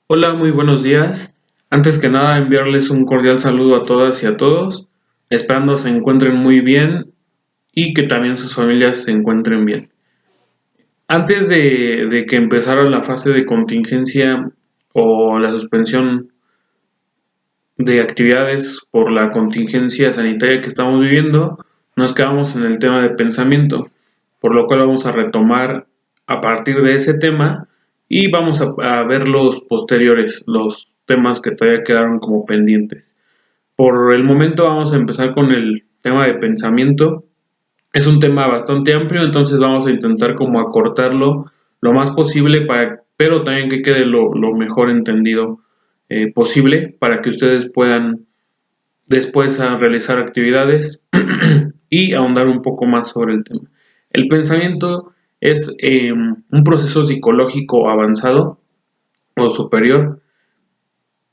Hola, muy buenos días. Antes que nada, enviarles un cordial saludo a todas y a todos, esperando se encuentren muy bien y que también sus familias se encuentren bien. Antes de que empezara la fase de contingencia o la suspensión de actividades por la contingencia sanitaria que estamos viviendo, nos quedamos en el tema de pensamiento, por lo cual vamos a retomar a partir de ese tema y vamos a ver los posteriores, los temas que todavía quedaron como pendientes. Por el momento vamos a empezar con el tema de pensamiento. Es un tema bastante amplio, entonces vamos a intentar como acortarlo lo más posible pero también que quede lo mejor entendido posible para que ustedes puedan después a realizar actividades y ahondar un poco más sobre el tema. El pensamiento es un proceso psicológico avanzado o superior.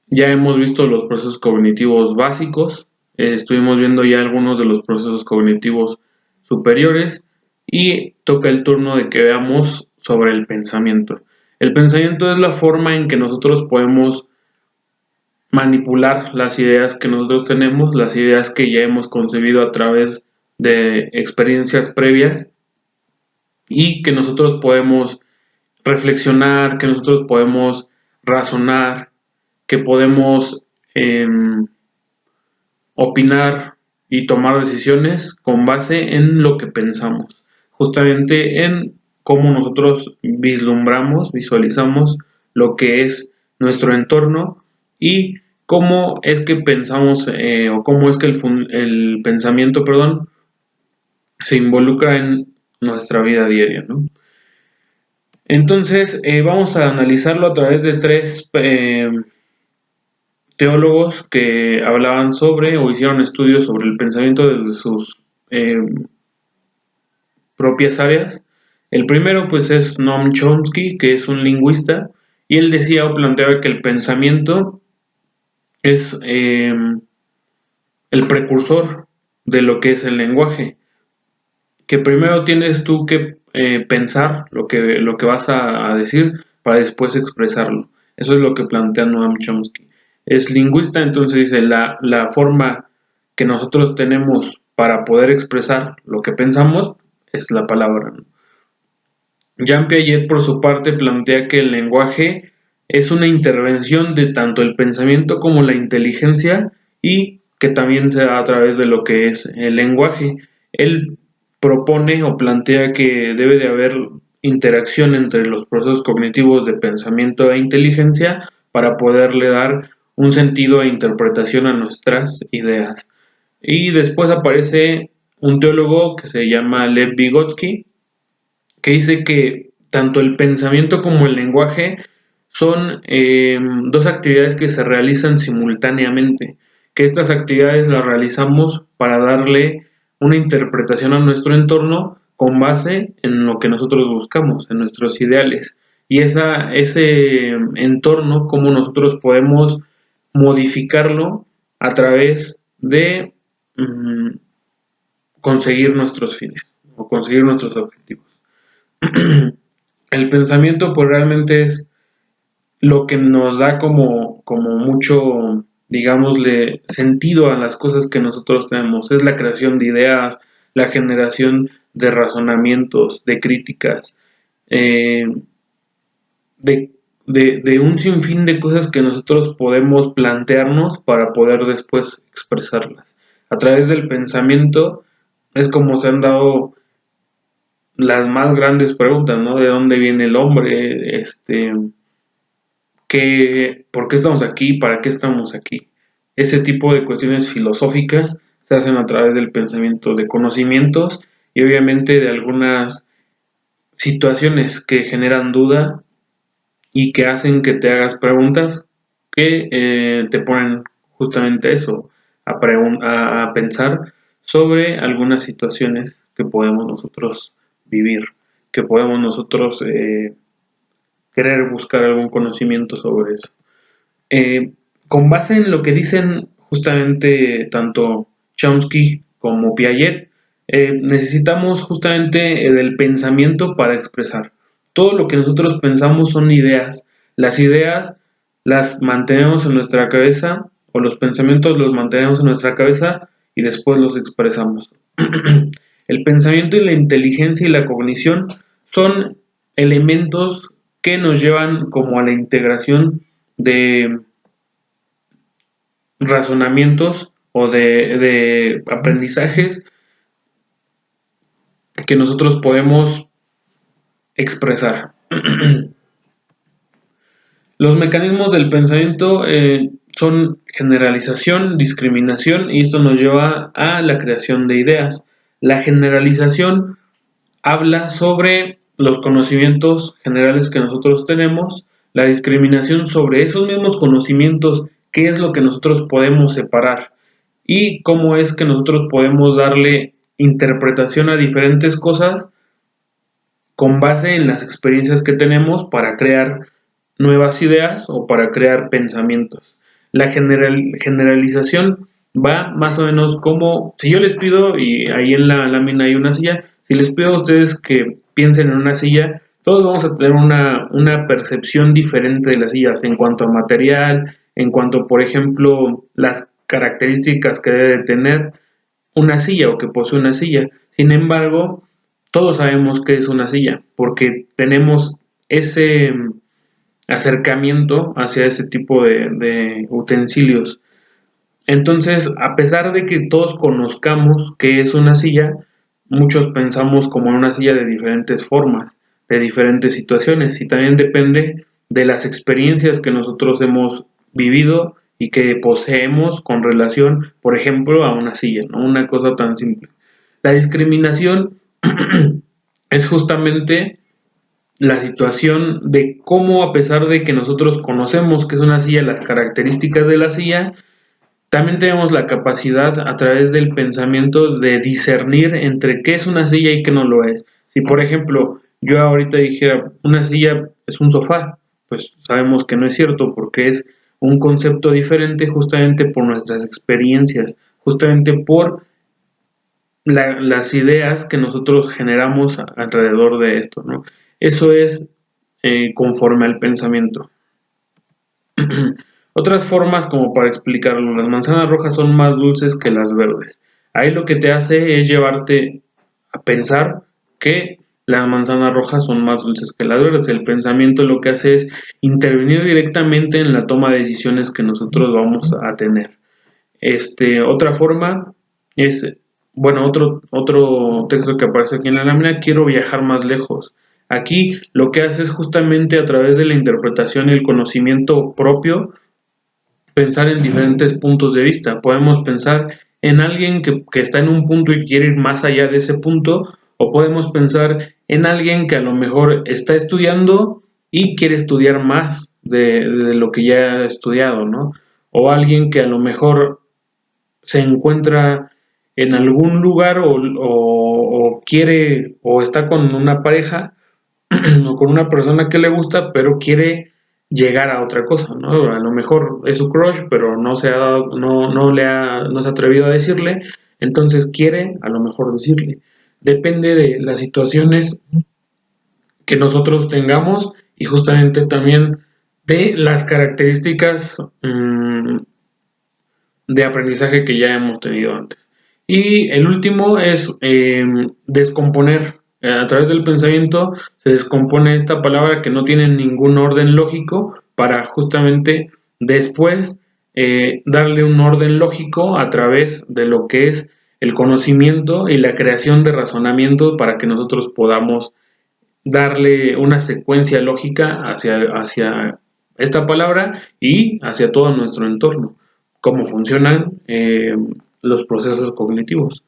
Ya hemos visto los procesos cognitivos básicos, estuvimos viendo ya algunos de los procesos cognitivos superiores y toca el turno de que veamos sobre el pensamiento. El pensamiento es la forma en que nosotros podemos manipular las ideas que nosotros tenemos, las ideas que ya hemos concebido a través de experiencias previas y que nosotros podemos reflexionar, que nosotros podemos razonar, que podemos eh, opinar y tomar decisiones con base en lo que pensamos, justamente en cómo nosotros vislumbramos, visualizamos lo que es nuestro entorno y cómo es que pensamos o cómo es que el pensamiento, perdón, se involucra en nuestra vida diaria, ¿no? Entonces, vamos a analizarlo a través de tres teólogos que hablaban sobre o hicieron estudios sobre el pensamiento desde sus eh, propias áreas. El primero pues es Noam Chomsky, que es un lingüista, y él decía o planteaba que el pensamiento es el precursor de lo que es el lenguaje, que primero tienes tú que pensar lo que vas a decir para después expresarlo. Eso es lo que plantea Noam Chomsky. Es lingüista, entonces dice la forma que nosotros tenemos para poder expresar lo que pensamos es la palabra, ¿no? Jean Piaget, por su parte, plantea que el lenguaje es una intervención de tanto el pensamiento como la inteligencia y que también se da a través de lo que es el lenguaje. Él propone o plantea que debe de haber interacción entre los procesos cognitivos de pensamiento e inteligencia para poderle dar un sentido e interpretación a nuestras ideas. Y después aparece un teólogo que se llama Lev Vygotsky, que dice que tanto el pensamiento como el lenguaje son dos actividades que se realizan simultáneamente, que estas actividades las realizamos para darle una interpretación a nuestro entorno con base en lo que nosotros buscamos, en nuestros ideales. Y ese entorno, cómo nosotros podemos modificarlo a través de conseguir nuestros fines o conseguir nuestros objetivos. El pensamiento pues realmente es lo que nos da como mucho, digámosle, sentido a las cosas que nosotros tenemos. Es la creación de ideas, la generación de razonamientos, de críticas, eh, de, de un sinfín de cosas que nosotros podemos plantearnos para poder después expresarlas. A través del pensamiento es como se han dado las más grandes preguntas, ¿no? ¿De dónde viene el hombre? ¿Por qué estamos aquí? ¿Para qué estamos aquí? Ese tipo de cuestiones filosóficas se hacen a través del pensamiento, de conocimientos y obviamente de algunas situaciones que generan duda y que hacen que te hagas preguntas que te ponen justamente eso, a pensar sobre algunas situaciones que podemos nosotros vivir, que podemos nosotros querer buscar algún conocimiento sobre eso. Con base en lo que dicen justamente tanto Chomsky como Piaget, necesitamos justamente del pensamiento para expresar. Todo lo que nosotros pensamos son ideas. Las ideas las mantenemos en nuestra cabeza, o los pensamientos los mantenemos en nuestra cabeza y después los expresamos. El pensamiento y la inteligencia y la cognición son elementos que nos llevan como a la integración de razonamientos o de aprendizajes que nosotros podemos expresar. Los mecanismos del pensamiento son generalización, discriminación, y esto nos lleva a la creación de ideas. La generalización habla sobre los conocimientos generales que nosotros tenemos, la discriminación sobre esos mismos conocimientos, qué es lo que nosotros podemos separar y cómo es que nosotros podemos darle interpretación a diferentes cosas con base en las experiencias que tenemos para crear nuevas ideas o para crear pensamientos. La generalización va más o menos como, si yo les pido, y ahí en la lámina hay una silla, si les pido a ustedes que piensen en una silla, todos vamos a tener una percepción diferente de las sillas en cuanto a material, en cuanto, por ejemplo, las características que debe tener una silla o que posee una silla. Sin embargo, todos sabemos que es una silla porque tenemos ese acercamiento hacia ese tipo de utensilios. Entonces, a pesar de que todos conozcamos qué es una silla, muchos pensamos como en una silla de diferentes formas, de diferentes situaciones, y también depende de las experiencias que nosotros hemos vivido y que poseemos con relación, por ejemplo, a una silla, ¿no? Una cosa tan simple. La discriminación es justamente la situación de cómo, a pesar de que nosotros conocemos que es una silla, las características de la silla, también tenemos la capacidad a través del pensamiento de discernir entre qué es una silla y qué no lo es. Si por ejemplo yo ahorita dijera una silla es un sofá, pues sabemos que no es cierto porque es un concepto diferente justamente por nuestras experiencias, justamente por las ideas que nosotros generamos alrededor de esto, ¿no? Eso es conforme al pensamiento. Otras formas como para explicarlo, las manzanas rojas son más dulces que las verdes. Ahí lo que te hace es llevarte a pensar que las manzanas rojas son más dulces que las verdes. El pensamiento lo que hace es intervenir directamente en la toma de decisiones que nosotros vamos a tener. Otra forma es, bueno, otro texto que aparece aquí en la lámina, quiero viajar más lejos. Aquí lo que hace es justamente a través de la interpretación y el conocimiento propio, pensar en diferentes puntos de vista. Podemos pensar en alguien que está en un punto y quiere ir más allá de ese punto, o podemos pensar en alguien que a lo mejor está estudiando y quiere estudiar más de lo que ya ha estudiado, ¿no? O alguien que a lo mejor se encuentra en algún lugar o quiere o está con una pareja o con una persona que le gusta, pero quiere llegar a otra cosa, ¿no? A lo mejor es su crush, pero no se ha dado, no se ha atrevido a decirle, entonces quiere a lo mejor decirle. Depende de las situaciones que nosotros tengamos y justamente también de las características de aprendizaje que ya hemos tenido antes. Y el último es descomponer. A través del pensamiento se descompone esta palabra que no tiene ningún orden lógico para justamente después darle un orden lógico a través de lo que es el conocimiento y la creación de razonamiento para que nosotros podamos darle una secuencia lógica hacia esta palabra y hacia todo nuestro entorno, cómo funcionan los procesos cognitivos.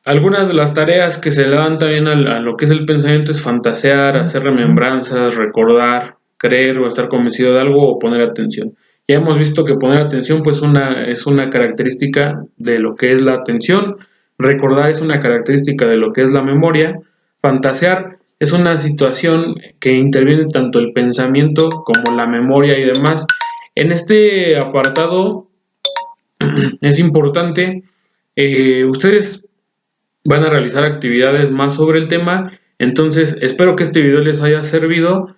Algunas de las tareas que se le dan también a lo que es el pensamiento es fantasear, hacer remembranzas, recordar, creer o estar convencido de algo o poner atención. Ya hemos visto que poner atención pues es una característica de lo que es la atención, recordar es una característica de lo que es la memoria, fantasear es una situación que interviene tanto el pensamiento como la memoria y demás. En este apartado es importante, ustedes van a realizar actividades más sobre el tema, entonces espero que este video les haya servido